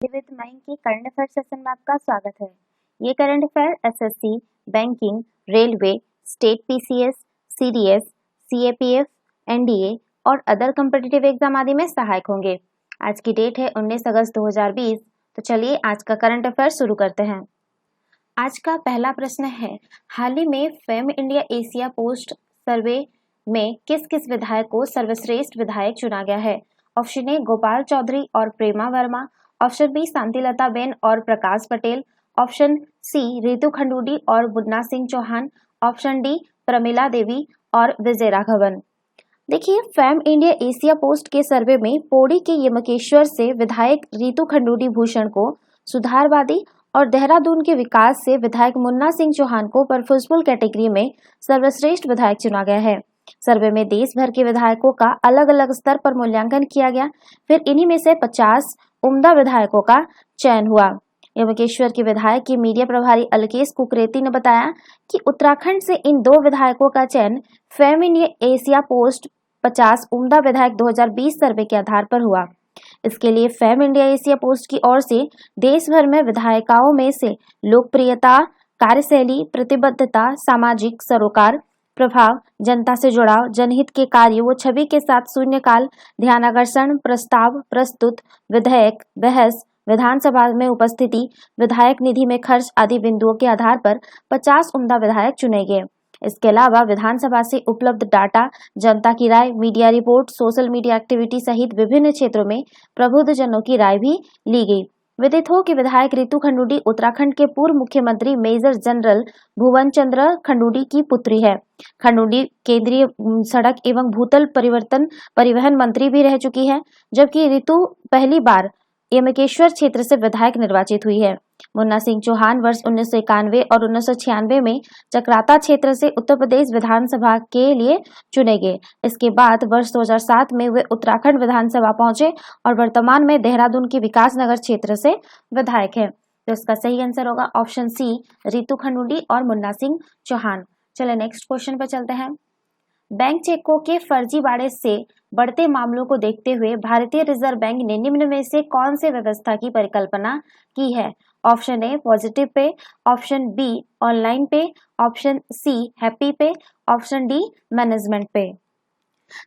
With mind की current affair session में आपका स्वागत है। ये current affair SSC, banking, railway, state PCS, CDS, CAPF, NDA और अदर कॉम्पिटिटिव एग्जाम आदि में सहायक होंगे। आज की डेट है 19 अगस्त 2020। तो चलिए आज का करंट अफेयर शुरू करते हैं। आज का पहला प्रश्न है, हाल ही में फेम इंडिया एशिया पोस्ट सर्वे में किस किस विधायक को सर्वश्रेष्ठ विधायक चुना गया है? ऑप्शन ए गोपाल चौधरी और प्रेमा वर्मा, ऑप्शन बी शांतिलता बेन और प्रकाश पटेल, ऑप्शन सी रितु खंडूडी और मुन्ना सिंह चौहान, ऑप्शन डी प्रमिला देवी और विजय राघवन। देखिए, फेम इंडिया एशिया पोस्ट के सर्वे में पौड़ी के यमकेश्वर से विधायक रितु खंडूडी भूषण को, सुधारवादी और देहरादून के विकास से विधायक मुन्ना सिंह चौहान को परफुल कैटेगरी में सर्वश्रेष्ठ विधायक चुना गया है। सर्वे में देश भर के विधायकों का अलग अलग स्तर पर मूल्यांकन किया गया, फिर इन्हीं में से 50 उम्दा विधायकों का चयन हुआ। यमकेश्वर के विधायक की मीडिया प्रभारी अलकेश कुकरेती ने बताया कि उत्तराखंड से इन 2 विधायकों का चयन फेम इंडिया एशिया पोस्ट 50 उम्दा विधायक 2020 सर्वे के आधार पर हुआ। इसके लिए फेम इंडिया एशिया पोस्ट की ओर से देश भर में विधायिकाओं में से लोकप्रियता, कार्यशैली, प्रतिबद्धता, सामाजिक सरोकार, प्रभाव, जनता से जुड़ाव, जनहित के कार्य व छवि के साथ शून्यकाल, ध्यानाकर्षण, प्रस्ताव प्रस्तुत, विधेयक, बहस, विधानसभा में उपस्थिति, विधायक निधि में खर्च आदि बिंदुओं के आधार पर 50 उम्दा विधायक चुने गए। इसके अलावा विधानसभा से उपलब्ध डाटा, जनता की राय, media report, social media activity सहित विभिन्न क्षेत्रों में प्रबुद्ध जनों की राय भी ली गई। विदित हो कि विधायक रितु खंडूडी उत्तराखंड के पूर्व मुख्यमंत्री मेजर जनरल भुवन चंद्र खंडूडी की पुत्री है। खंडूडी केंद्रीय सड़क एवं भूतल परिवहन मंत्री भी रह चुकी है, जबकि रितु पहली बार यमकेश्वर क्षेत्र से विधायक निर्वाचित हुई है। मुन्ना सिंह चौहान वर्ष 1991 और 1996 में चक्राता क्षेत्र से उत्तर प्रदेश विधानसभा के लिए चुने गए। इसके बाद वर्ष 2007 में वे उत्तराखंड विधानसभा पहुंचे और वर्तमान में देहरादून के विकासनगर क्षेत्र से विधायक है। तो इसका सही आंसर होगा ऑप्शन सी, रितु खंडूडी और मुन्ना सिंह चौहान। चलिए नेक्स्ट क्वेश्चन पर चलते हैं। बैंक चेकों के फर्जीवाड़े से बढ़ते मामलों को देखते हुए भारतीय रिजर्व बैंक ने निम्न में से कौन से व्यवस्था की परिकल्पना की है? ऑप्शन ए positive pay, option B online पे, ऑप्शन सी हैप्पी पे, ऑप्शन डी मैनेजमेंट पे।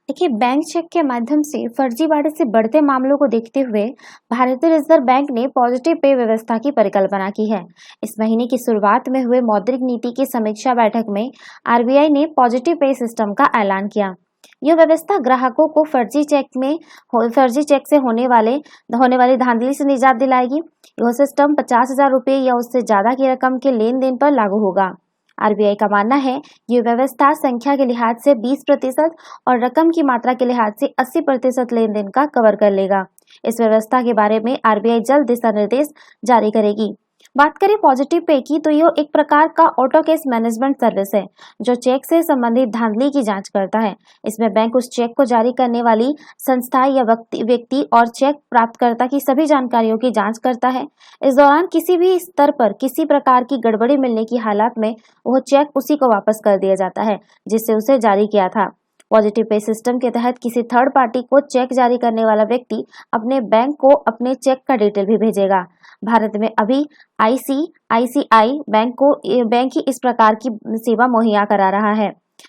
देखिए, बैंक चेक के माध्यम से फर्जीवाड़े से बढ़ते मामलों को देखते हुए भारतीय रिजर्व बैंक ने पॉजिटिव पे व्यवस्था की परिकल्पना की है। इस महीने की शुरुआत में हुए मौद्रिक नीति की समीक्षा बैठक में आरबीआई ने पॉजिटिव पे सिस्टम का ऐलान किया। यह व्यवस्था ग्राहकों को फर्जी चेक से होने वाली धांधली से निजात दिलाएगी। यह सिस्टम 50,000 रुपये या उससे ज्यादा की रकम के लेन देन पर लागू होगा। आरबीआई का मानना है ये व्यवस्था संख्या के लिहाज से 20% और रकम की मात्रा के लिहाज से 80% लेन देन का कवर कर लेगा। इस व्यवस्था के बारे में आरबीआई जल्द दिशा निर्देश जारी करेगी। बात करें पॉजिटिव पे की, तो यह एक प्रकार का ऑटो केस मैनेजमेंट सर्विस है जो चेक से संबंधित धांधली की जांच करता है। इसमें बैंक उस चेक को जारी करने वाली संस्था या व्यक्ति और चेक प्राप्तकर्ता की सभी जानकारियों की जांच करता है। इस दौरान किसी भी स्तर पर किसी प्रकार की गड़बड़ी मिलने की हालत में वह चेक उसी को वापस कर दिया जाता है जिससे उसे जारी किया था। पॉजिटिव पे सिस्टम के तहत किसी थर्ड पार्टी को चेक जारी करने वाला व्यक्ति अपने बैंक को अपने चेक का डिटेल भी भेजेगा। भारत में अभी आईसीआईसीआई बैंक ही इस प्रकार की सेवा मुहैया करा रहा है।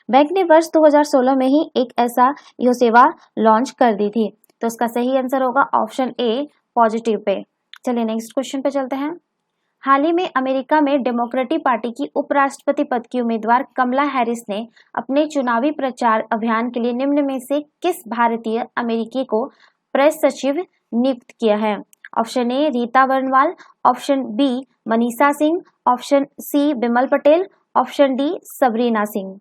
बैंक ने वर्ष 2016 में ही एक ऐसा यह सेवा लॉन्च कर दी थी। तो इसका सही आंसर होगा ऑप्शन ए पॉजिटिव पे। चलिए नेक्स्ट क्वेश्चन पे चलते हैं। हाल ही में अमेरिका में डेमोक्रेटिक पार्टी की उपराष्ट्रपति पद की उम्मीदवार कमला हैरिस ने अपने चुनावी प्रचार अभियान के लिए निम्न में से किस भारतीय अमेरिकी को प्रेस सचिव नियुक्त किया है? Option A Rita Varnwal, option B Manisha Singh, option C Bimal Patel, option D Sabrina Singh.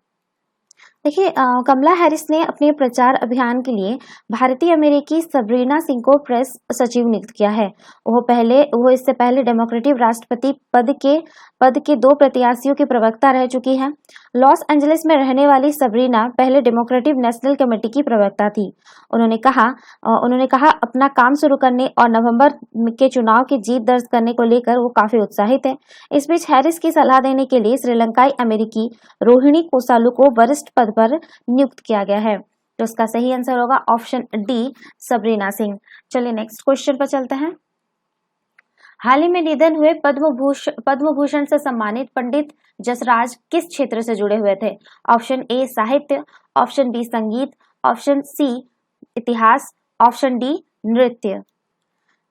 देखिए, कमला हैरिस ने अपने प्रचार अभियान के लिए भारतीय अमेरिकी सबरीना सिंह को प्रेस सचिव नियुक्त किया है। वो इससे पहले डेमोक्रेटिक राष्ट्रपति पद के 2 प्रत्याशियों की प्रवक्ता रह चुकी हैं। लॉस एंजलिस में रहने वाली सबरीना पहले डेमोक्रेटिक नेशनल कमेटी की प्रवक्ता थी। उन्होंने कहा अपना काम शुरू करने और नवंबर के चुनाव की जीत दर्ज करने को लेकर वो काफी उत्साहित है। इस बीच हैरिस की सलाह देने के लिए श्रीलंकाई अमेरिकी रोहिणी कोसालू को वरिष्ठ पद पर नियुक्त किया गया है। तो इसका सही आंसर होगा ऑप्शन डी सबरीना सिंह। चलिए नेक्स्ट क्वेश्चन पर चलते हैं। हाल ही में निधन हुए पद्म भूषण से सम्मानित पंडित जसराज किस क्षेत्र से जुड़े हुए थे? ऑप्शन ए साहित्य, ऑप्शन बी संगीत, ऑप्शन सी इतिहास, ऑप्शन डी नृत्य।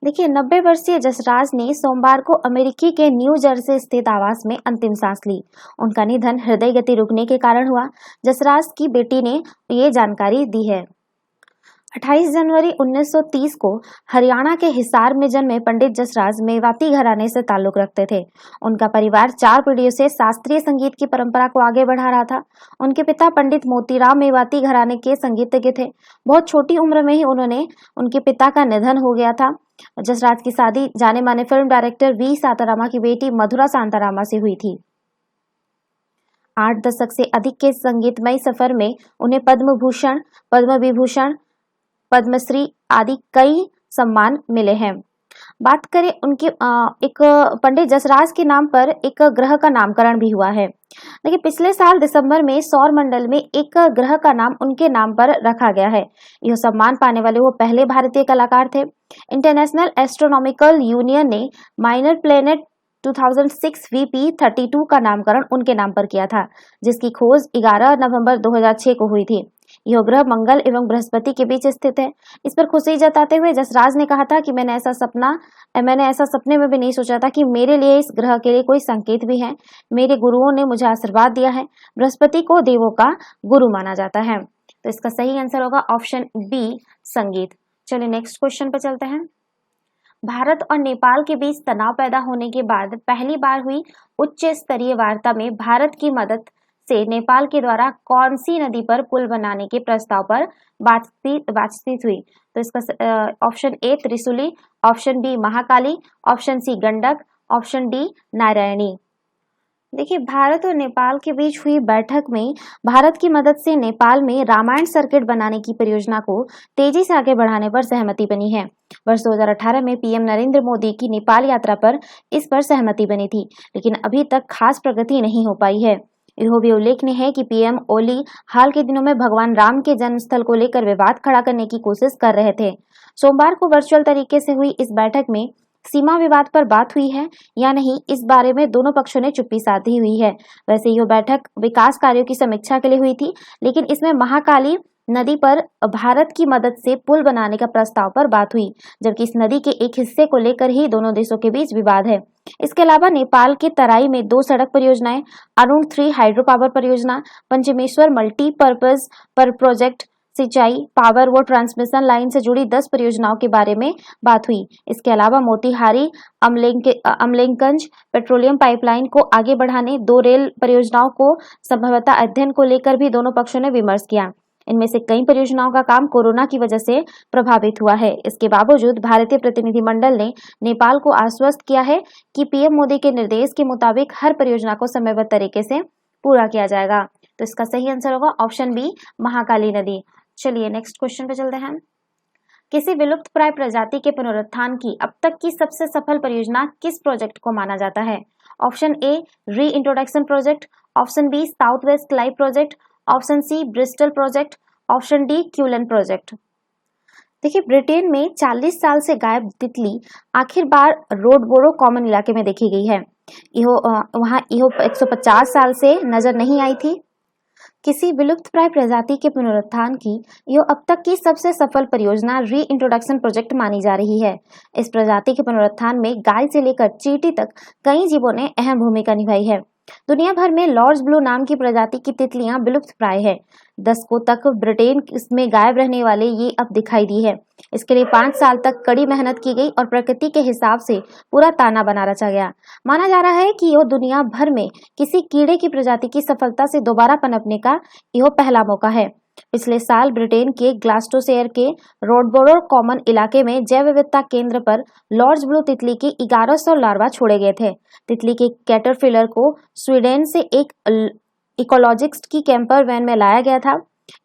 देखिए 90 वर्षीय जसराज ने सोमवार को अमेरिकी के न्यू जर्सी स्थित आवास में अंतिम सांस ली। उनका निधन हृदय गति रुकने के कारण हुआ। जसराज की बेटी ने ये जानकारी दी है। 28 जनवरी 1930 को हरियाणा के हिसार में जन्मे पंडित जसराज मेवाती घराने से ताल्लुक रखते थे। उनका परिवार 4 पीढ़ियों से शास्त्रीय संगीत की परंपरा को आगे बढ़ा रहा था। उनके पिता पंडित मोतीराम मेवाती घराने के संगीतज्ञ थे। बहुत छोटी उम्र में ही उनके पिता का निधन हो गया था। जसराज की शादी जाने माने फिल्म डायरेक्टर वी सातारामा की बेटी मधुरा सांतारामा से हुई थी। 8 दशक से अधिक के संगीतमय सफर में उन्हें पद्म भूषण, पद्म विभूषण, पद्मश्री आदि कई सम्मान मिले हैं। बात करें उनके एक पंडित जसराज के नाम पर एक ग्रह का नामकरण भी हुआ है। देखिए पिछले साल दिसंबर में सौर मंडल में एक ग्रह का नाम उनके नाम पर रखा गया है। यह सम्मान पाने वाले वो पहले भारतीय कलाकार थे। इंटरनेशनल एस्ट्रोनॉमिकल यूनियन ने माइनर प्लेनेट 2006 VP32 का नामकरण उनके नाम पर किया था, जिसकी खोज 11 नवंबर 2006 को हुई थी। यह ग्रह मंगल एवं बृहस्पति के बीच स्थित है। इस पर खुशी जताते हुए जसराज ने कहा था कि मैंने ऐसा सपने में भी नहीं सोचा था कि मेरे लिए इस ग्रह के लिए कोई संकेत भी है। मेरे गुरुओं ने मुझे आशीर्वाद दिया है। बृहस्पति को देवों का गुरु माना जाता है। तो इसका सही आंसर होगा ऑप्शन बी संगीत। चलिए नेक्स्ट क्वेश्चन पर चलते हैं। भारत और नेपाल के बीच तनाव पैदा होने के बाद पहली बार हुई उच्च स्तरीय वार्ता में भारत की मदद से नेपाल के द्वारा कौन सी नदी पर पुल बनाने के प्रस्ताव पर बातचीत हुई? तो इसका option A Trishuli, option B Mahakali, option C Gandak, option D Narayani. देखिए भारत और नेपाल के बीच हुई बैठक में भारत की मदद से नेपाल में रामायण सर्किट बनाने की परियोजना को तेजी से आगे बढ़ाने पर सहमति बनी है। वर्ष 2018 में पीएम नरेंद्र मोदी की नेपाल यात्रा पर इस पर सहमति बनी थी, लेकिन अभी तक खास प्रगति नहीं हो पाई है। यह भी उल्लेखनीय है कि पीएम ओली हाल के दिनों में भगवान राम के जन्मस्थल को लेकर विवाद खड़ा करने की कोशिश कर रहे थे। सोमवार को वर्चुअल तरीके से हुई इस बैठक में सीमा विवाद पर बात हुई है या नहीं, इस बारे में दोनों पक्षों ने चुप्पी साधी हुई है। वैसे यह बैठक विकास कार्यों की समीक्षा के लिए हुई थी, लेकिन इसमें महाकाली नदी पर भारत की मदद से पुल बनाने का प्रस्ताव पर बात हुई, जबकि इस नदी के एक हिस्से को लेकर ही दोनों देशों के बीच विवाद है। इसके अलावा नेपाल के तराई में 2 सड़क परियोजनाएं, अरुण 3 हाइड्रो पावर परियोजना, पंचमेश्वर मल्टीपर्पज पर प्रोजेक्ट, सिंचाई, पावर व ट्रांसमिशन लाइन से जुड़ी 10 परियोजनाओं के बारे में बात हुई। इसके अलावा मोतिहारी अमलेखगंज पेट्रोलियम पाइपलाइन को आगे बढ़ाने 2 रेल परियोजनाओं को संभवतः अध्ययन को लेकर भी दोनों पक्षों ने विमर्श किया। इनमें से कई परियोजनाओं का काम कोरोना की वजह से प्रभावित हुआ है। इसके बावजूद भारतीय प्रतिनिधिमंडल ने नेपाल को आश्वस्त किया है कि पीएम मोदी के निर्देश के मुताबिक हर परियोजना को समयबद्ध तरीके से पूरा किया जाएगा। तो इसका सही आंसर होगा ऑप्शन बी महाकाली नदी। चलिए नेक्स्ट क्वेश्चन पे चलते हैं। किसी विलुप्त प्राय प्रजाति के पुनरुत्थान की अब तक की सबसे सफल परियोजना किस प्रोजेक्ट को माना जाता है? Option A reintroduction project, option B south west live project, option C Bristol project, option D Cullen project. देखिए ब्रिटेन में 40 साल से गायब तितली आखिर बार रोडबोरो कॉमन इलाके में देखी गई है। वहां 150 साल से नजर नहीं आई थी। किसी विलुप्त प्राय प्रजाति के पुनरुत्थान की यह अब तक की सबसे सफल परियोजना री इंट्रोडक्शन प्रोजेक्ट मानी जा रही है। इस प्रजाति के पुनरुत्थान में गाय से लेकर चींटी तक कई जीवों ने अहम भूमिका निभाई है। दुनिया भर में लॉर्ड्स ब्लू नाम की प्रजाति की तितलियां विलुप्त प्राय है। दशकों तक ब्रिटेन में गायब रहने वाले ये अब दिखाई दी है। इसके लिए 5 साल तक कड़ी मेहनत की गई और प्रकृति के हिसाब से पूरा ताना बना रचा गया। माना जा रहा है कि यह दुनिया भर में किसी कीड़े की प्रजाति की सफलता से दोबारा पनपने का यह पहला मौका है। पिछले साल ब्रिटेन के ग्लास्टोशेयर के रोडबोरो कॉमन इलाके में जैव विविधता केंद्र पर लॉर्ड्स ब्लू तितली के 1100 लार्वा छोड़े गए थे। तितली के कैटरपिलर को स्वीडन से एक इकोलॉजिस्ट की कैंपर वैन में लाया गया था।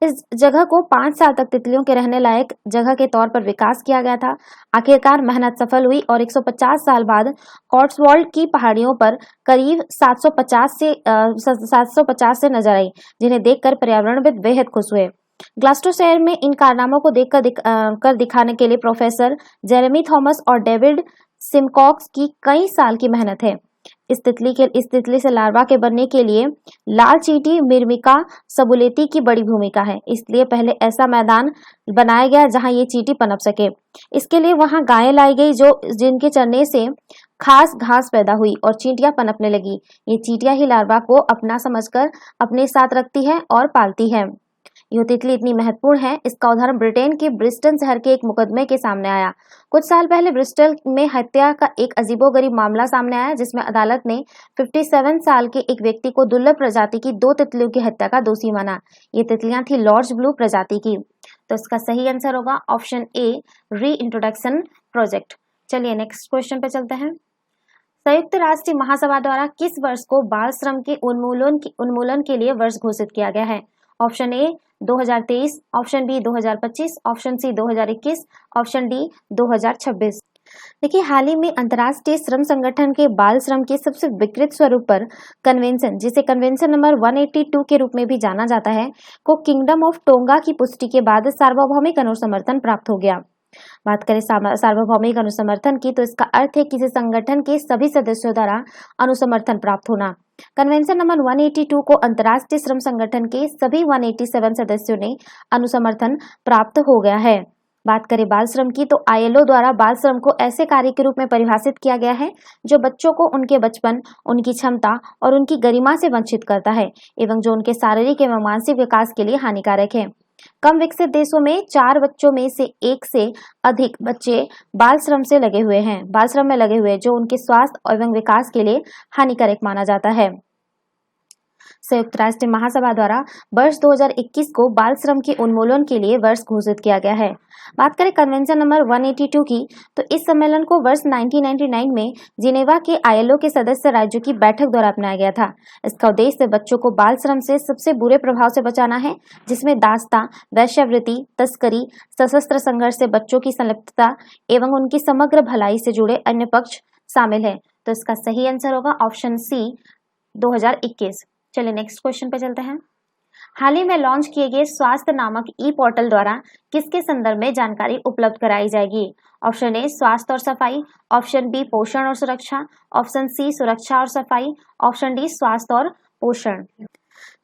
इस जगह को 5 साल तक तितलियों के रहने लायक जगह के तौर पर विकास किया गया था। आखिरकार मेहनत सफल हुई और 150 साल बाद कॉट्सवॉल्ड की पहाड़ियों पर करीब 750 से नजर आई, जिन्हें देखकर पर्यावरणविद बेहद खुश हुए। ग्लास्टोशेयर में इन कारनामों को देखकर दिखाने के लिए प्रोफेसर जेरेमी थॉमस और डेविड सिमकॉक्स की कई साल की मेहनत है। इस तितली से लार्वा के बनने के लिए लाल चींटी मिर्मिका सबुलेती की बड़ी भूमिका है। इसलिए पहले ऐसा मैदान बनाया गया जहां ये चींटी पनप सके। इसके लिए वहां गायें लाई गई जिनके चरने से खास घास पैदा हुई और चींटियां पनपने लगी। ये चींटियां ही लार्वा को अपना समझकर अपने साथ रखती है और पालती है। यह तितली इतनी महत्वपूर्ण है, इसका उदाहरण ब्रिटेन के ब्रिस्टन शहर के एक मुकदमे के सामने आया। कुछ साल पहले ब्रिस्टल में हत्या का एक अजीबोगरीब मामला सामने आया, जिसमें अदालत ने 57 साल के एक व्यक्ति को दुर्लभ प्रजाति की 2 तितलियों की हत्या का दोषी माना। ये तितलियां थी लॉर्ड्स ब्लू प्रजाति की। तो इसका सही आंसर होगा option A, reintroduction project. चलिए नेक्स्ट क्वेश्चन पे चलते हैं। संयुक्त राष्ट्र महासभा द्वारा किस वर्ष को बाल श्रम के उन्मूलन के लिए वर्ष घोषित किया गया है? Option A 2023, option B 2025, option C 2021, option D 2026। देखिए, हाल ही में अंतर्राष्ट्रीय श्रम संगठन के बाल श्रम के सबसे विकृत स्वरूप पर कन्वेंशन, जिसे कन्वेंशन नंबर 182 के रूप में भी जाना जाता है, को किंगडम ऑफ टोंगा की पुष्टि के बाद सार्वभौमिक अनुसमर्थन प्राप्त हो गया। बात करें सार्वभौमिक अनुसमर्थन की, तो इसका अर्थ है किसी संगठन के सभी सदस्यों द्वारा अनुसमर्थन प्राप्त होना। कन्वेंशन नंबर 182 को अंतर्राष्ट्रीय श्रम संगठन के सभी 187 सदस्यों ने अनुसमर्थन प्राप्त हो गया है। बात करें बाल श्रम की, तो आईएलओ द्वारा बाल श्रम को ऐसे कार्य के रूप में परिभाषित किया गया है जो बच्चों को उनके बचपन, उनकी क्षमता और उनकी गरिमा से वंचित करता है एवं जो उनके शारीरिक एवं मानसिक विकास के लिए हानिकारक है। कम विकसित देशों में 4 बच्चों में से 1 से अधिक बच्चे बाल श्रम में लगे हुए, जो उनके स्वास्थ्य एवं विकास के लिए हानिकारक माना जाता है। संयुक्त राष्ट्र महासभा द्वारा वर्ष 2021 को बाल श्रम के उन्मूलन के लिए वर्ष घोषित किया गया है। बात करें कन्वेंशन नंबर 182 की, तो इस सम्मेलन को वर्ष 1999 में जिनेवा के आईएलओ के सदस्य राज्यों की बैठक द्वारा अपनाया गया था। इसका उद्देश्य बच्चों को बाल श्रम से सबसे बुरे प्रभाव से बचाना है, जिसमें दास्ता, वेश्यावृत्ति, तस्करी, सशस्त्र संघर्ष से बच्चों की संलिप्तता एवं उनकी समग्र भलाई से जुड़े अन्य पक्ष शामिल है। तो इसका सही आंसर होगा ऑप्शन सी 2021। चलिए नेक्स्ट क्वेश्चन पे चलते हैं। हाल ही में लॉन्च किए गए स्वास्थ्य नामक ई पोर्टल द्वारा किसके संदर्भ में जानकारी उपलब्ध कराई जाएगी? ऑप्शन ए स्वास्थ्य और सफाई, ऑप्शन बी पोषण और सुरक्षा, ऑप्शन सी सुरक्षा और सफाई, ऑप्शन डी स्वास्थ्य और पोषण।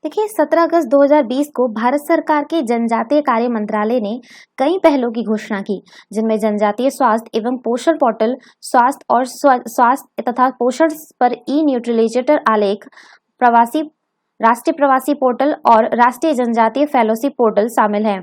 देखिए, 17 अगस्त 2020 को भारत सरकार के जनजातीय कार्य मंत्रालय ने कई पहलों की घोषणा की, जिनमें जनजातीय स्वास्थ्य एवं पोषण पोर्टल, स्वास्थ्य तथा पोषण पर ई न्यूट्रलाइजेटर आलेख, राष्ट्रीय प्रवासी पोर्टल और राष्ट्रीय जनजातीय फेलोशिप पोर्टल शामिल है।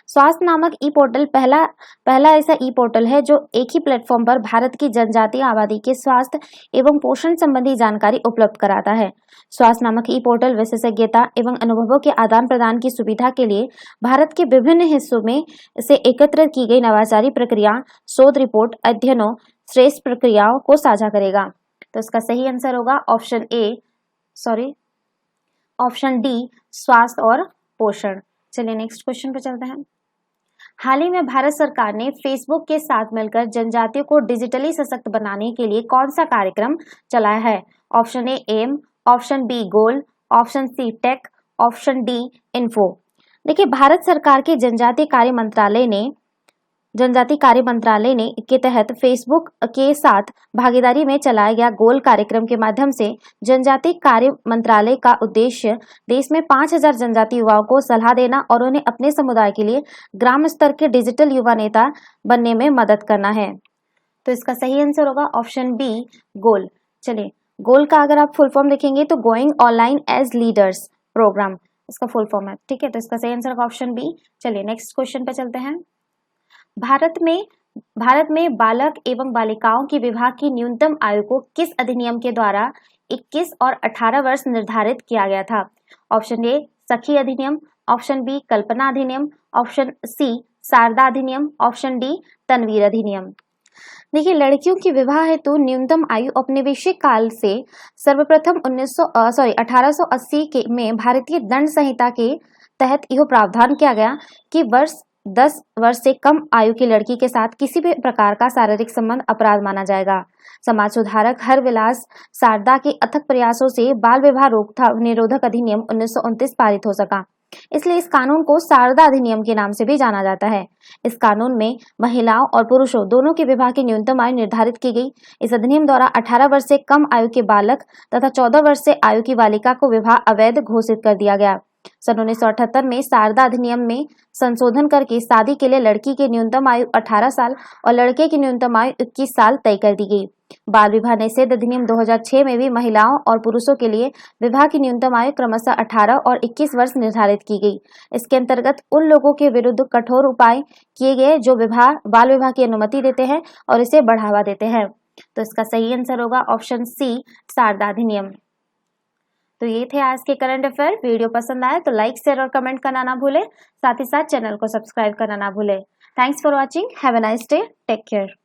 स्वास्थ्य नामक ई पोर्टल पहला ऐसा ई पोर्टल है जो एक ही प्लेटफॉर्म पर भारत की जनजातीय आबादी के स्वास्थ्य एवं पोषण संबंधी जानकारी उपलब्ध कराता है। स्वास्थ्य नामक ई पोर्टल विशेषज्ञता एवं अनुभवों के आदान प्रदान की सुविधा के लिए भारत के विभिन्न हिस्सों में से एकत्र की गई नवाचारी प्रक्रिया, शोध रिपोर्ट, अध्ययनों, श्रेष्ठ प्रक्रियाओं को साझा करेगा। तो इसका सही आंसर होगा ऑप्शन डी स्वास्थ्य और पोषण। चलिए नेक्स्ट क्वेश्चन पे चलते हैं। हाल ही में भारत सरकार ने फेसबुक के साथ मिलकर जनजातियों को डिजिटली सशक्त बनाने के लिए कौन सा कार्यक्रम चलाया है? Option A aim, option B goal, option C tech, option D info. देखिए, भारत सरकार के जनजातीय कार्य मंत्रालय ने के तहत फेसबुक के साथ भागीदारी में चलाया गया गोल कार्यक्रम के माध्यम से जनजातीय कार्य मंत्रालय का उद्देश्य देश में 5000 जनजातीय युवाओं को सलाह देना और उन्हें अपने समुदाय के लिए ग्राम स्तर के डिजिटल युवा नेता बनने में मदद करना है। तो इसका सही आंसर होगा ऑप्शन बी गोल। चलिए, गोल का अगर आप फुल फॉर्म देखेंगे तो going online as leaders programme इसका फुल फॉर्म है। ठीक है, तो इसका सही आंसर होगा ऑप्शन बी। चलिए नेक्स्ट क्वेश्चन पे चलते हैं। भारत में बालक एवं बालिकाओं की विवाह की न्यूनतम आयु को किस अधिनियम के द्वारा 21 और 18 वर्ष निर्धारित किया गया था? ऑप्शन ए सखी अधिनियम, ऑप्शन बी कल्पना अधिनियम, ऑप्शन सी शारदा अधिनियम, ऑप्शन डी तनवीर अधिनियम। देखिए, लड़कियों की विवाह हेतु न्यूनतम आयु औपनिवेशिक काल से सर्वप्रथम 1880 में भारतीय दंड संहिता के तहत यह प्रावधान किया गया कि 10 वर्ष से कम आयु की लड़की के साथ किसी भी प्रकार का शारीरिक संबंध अपराध माना जाएगा। समाज सुधारक हरविलास शारदा के अथक प्रयासों से बाल विवाह रोकथाम निरोधक अधिनियम 1929 पारित हो सका। इसलिए इस कानून को शारदा अधिनियम के नाम से भी जाना जाता है। इस कानून में महिलाओं और पुरुषों दोनों के विवाह की न्यूनतम आयु निर्धारित की गई। इस अधिनियम द्वारा 18 वर्ष से कम आयु के बालक तथा 14 वर्ष से आयु की बालिका को विवाह अवैध घोषित कर दिया गया। सन 1978 में शारदा अधिनियम में संशोधन करके शादी के लिए लड़की की न्यूनतम आयु 18 साल और लड़के की न्यूनतम आयु 21 साल तय कर दी गई। बाल विवाह निषेध अधिनियम 2006 में भी महिलाओं और पुरुषों के लिए विवाह की न्यूनतम आयु क्रमशः 18 और 21 वर्ष निर्धारित की गई। इसके अंतर्गत उन लोगों के विरुद्ध कठोर उपाय किए गए जो बाल विवाह की अनुमति देते हैं और इसे बढ़ावा देते हैं। तो इसका सही आंसर होगा ऑप्शन सी, शारदा अधिनियम। तो ये थे आज के करंट अफेयर। वीडियो पसंद आए तो लाइक, शेयर और कमेंट करना ना भूलें। साथ ही साथ चैनल को सब्सक्राइब करना ना भूलें। Thanks for watching. Have a nice day. Take care.